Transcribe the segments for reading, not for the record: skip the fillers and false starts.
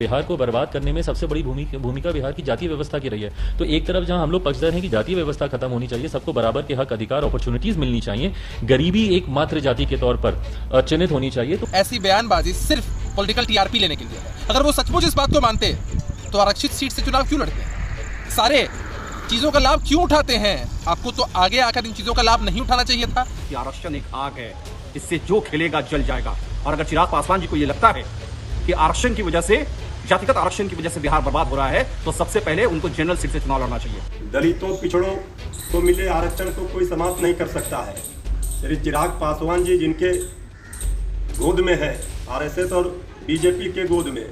बिहार को बर्बाद करने में सबसे बड़ी भूमिका बिहार की जातीय व्यवस्था की रही है। तो एक तरफ जहां हम लोग पक्षधर हैं कि जातीय व्यवस्था खत्म होनी चाहिए, सबको बराबर के हक, अधिकार, अपॉर्चुनिटीज मिलनी चाहिए, गरीबी एक मात्र जाति के तौर पर चिन्हित होनी चाहिए। तो ऐसी बयानबाजी सिर्फ पॉलिटिकल टीआरपी लेने के लिए है। अगर वो सचमुच इस बात को मानते तो आरक्षित सीट से चुनाव क्यों लड़ते हैं? सारे चीजों का लाभ क्यों उठाते हैं? आपको तो आगे आकर इन चीजों का लाभ नहीं उठाना चाहिए था। कि आरक्षण एक आग है, इससे जो खेलेगा जल जाएगा। और अगर चिराग पासवान जी को ये लगता है कि आरक्षण की वजह से, जातिगत आरक्षण की वजह से बिहार बर्बाद हो रहा है, तो सबसे पहले उनको जनरल सीट से चुनाव लड़ना चाहिए। दलितों, पिछड़ों को मिले आरक्षण को कोई समाप्त नहीं कर सकता है। श्री चिराग पासवान जी जिनके गोद में है आरएसएस और बीजेपी के गोद में,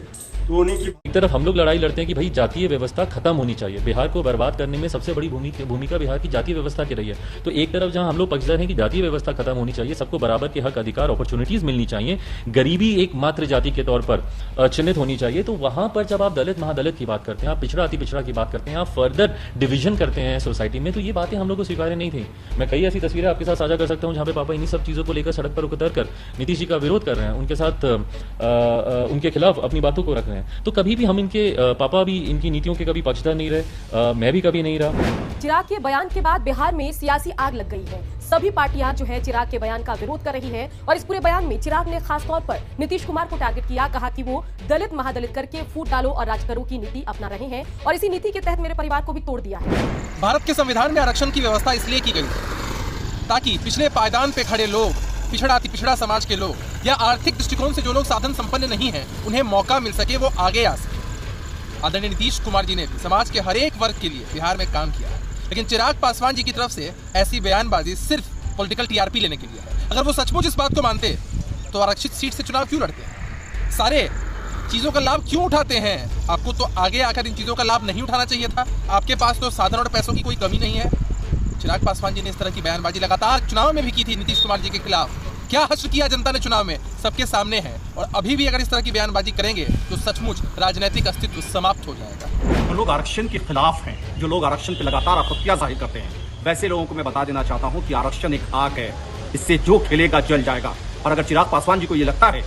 तो उन्हीं की एक तरफ हम लोग लड़ाई लड़ते हैं कि भाई जातीय व्यवस्था खत्म होनी चाहिए, बिहार को बर्बाद करने में सबसे बड़ी भूमिका बिहार की जातीय व्यवस्था की रही है। तो एक तरफ जहां हम लोग पक्षधर हैं कि जातीय व्यवस्था खत्म होनी चाहिए, सबको बराबर के हक, अधिकार, अपॉर्चुनिटीज मिलनी चाहिए, गरीबी एक मात्र जाति के तौर पर चिन्हित होनी चाहिए। तो वहां पर जब आप दलित महादलित की बात करते हैं, आप पिछड़ा अति पिछड़ा की बात करते हैं, आप फर्दर डिवीजन करते हैं सोसाइटी में, तो ये बातें हम लोग को स्वीकार्य नहीं थी। मैं कई ऐसी तस्वीरें आपके साथ साझा कर सकता हूं जहां पे पापा इन्हीं सब चीजों को लेकर सड़क पर उतर कर नीतीश जी का विरोध कर रहे हैं, उनके साथ उनके खिलाफ अपनी बातों को रख रहे हैं। तो कभी भी हम इनके पापा भी इनकी नीतियों के कभी पक्षधर नहीं रहे, मैं भी कभी नहीं रहा। चिराग के बयान के बाद बिहार में सियासी आग लग गई है। सभी पार्टियां जो है चिराग के बयान का विरोध कर रही है और इस पूरे बयान में चिराग ने खास तौर पर नीतीश कुमार को टारगेट किया, कहा कि वो दलित महादलित करके फूट डालो और राज करो की नीति अपना रहे हैं और इसी नीति के तहत मेरे परिवार को भी तोड़ दिया है। भारत के संविधान में आरक्षण की व्यवस्था इसलिए की गई ताकि पिछले पायदान पे खड़े लोग, पिछड़ा अति पिछड़ा समाज के लोग या आर्थिक दृष्टिकोण से जो लोग साधन संपन्न नहीं है, उन्हें मौका मिल सके, वो आगे आ सके। आदरणीय नीतीश कुमार जी ने भी समाज के हर एक वर्ग के लिए बिहार में काम किया है, लेकिन चिराग पासवान जी की तरफ से ऐसी बयानबाजी सिर्फ पॉलिटिकल टीआरपी लेने के लिए है। अगर वो सचमुच इस बात को मानते तो आरक्षित सीट से चुनाव क्यों लड़ते हैं? सारे चीजों का लाभ क्यों उठाते हैं? आपको तो आगे आकर इन चीजों का लाभ नहीं उठाना चाहिए था। आपके पास तो साधन और पैसों की कोई कमी नहीं है। चिराग पासवान जी ने इस तरह की बयानबाजी लगातार चुनाव में भी की थी नीतीश कुमार जी के खिलाफ। क्या हश्र किया जनता ने चुनाव में, सबके सामने है। और अभी भी अगर इस तरह की बयानबाजी करेंगे तो सचमुच राजनीतिक अस्तित्व समाप्त हो जाएगा। जो लोग आरक्षण के खिलाफ हैं, जो लोग आरक्षण पे लगातार आपत्तियां जाहिर करते हैं, वैसे लोगों को मैं बता देना चाहता हूं कि आरक्षण एक आग है, इससे जो खेलेगा जल जाएगा। और अगर चिराग पासवान जी को ये लगता है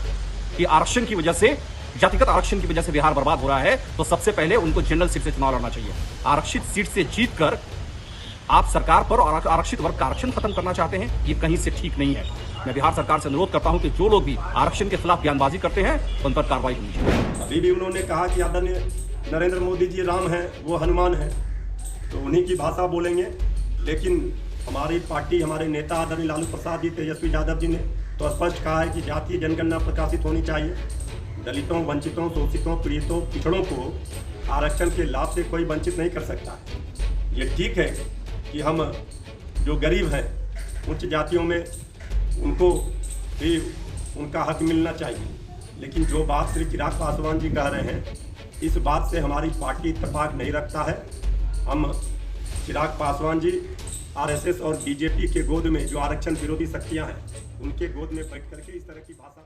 कि आरक्षण की वजह से, जातिगत आरक्षण की वजह से बिहार बर्बाद हो रहा है, तो सबसे पहले उनको जनरल सीट से चुनाव लड़ना चाहिए। आरक्षित सीट से जीतकर आप सरकार पर और आरक्षित वर्ग का आरक्षण खत्म करना चाहते हैं, ये कहीं से ठीक नहीं है। मैं बिहार सरकार से अनुरोध करता हूं कि जो लोग भी आरक्षण के खिलाफ बयानबाजी करते हैं, उन पर कार्रवाई होनी चाहिए। अभी भी उन्होंने कहा कि आदरणीय नरेंद्र मोदी जी राम हैं, वो हनुमान हैं, तो उन्हीं की भाषा बोलेंगे। लेकिन हमारी पार्टी, हमारे नेता आदरणीय लालू प्रसाद जी, तेजस्वी यादव जी ने तो स्पष्ट कहा है कि जातीय जनगणना प्रकाशित होनी चाहिए। दलितों, वंचितों, शोषितों, पीड़ितों, पिछड़ों को आरक्षण के लाभ से कोई वंचित नहीं कर सकता। ये ठीक है कि हम जो गरीब हैं, उच्च जातियों में, उनको भी उनका हक मिलना चाहिए। लेकिन जो बात श्री चिराग पासवान जी कह रहे हैं, इस बात से हमारी पार्टी इत्तेफाक नहीं रखता है। हम चिराग पासवान जी आरएसएस और बीजेपी के गोद में जो आरक्षण विरोधी शक्तियां हैं, उनके गोद में बैठ करके इस तरह की भाषा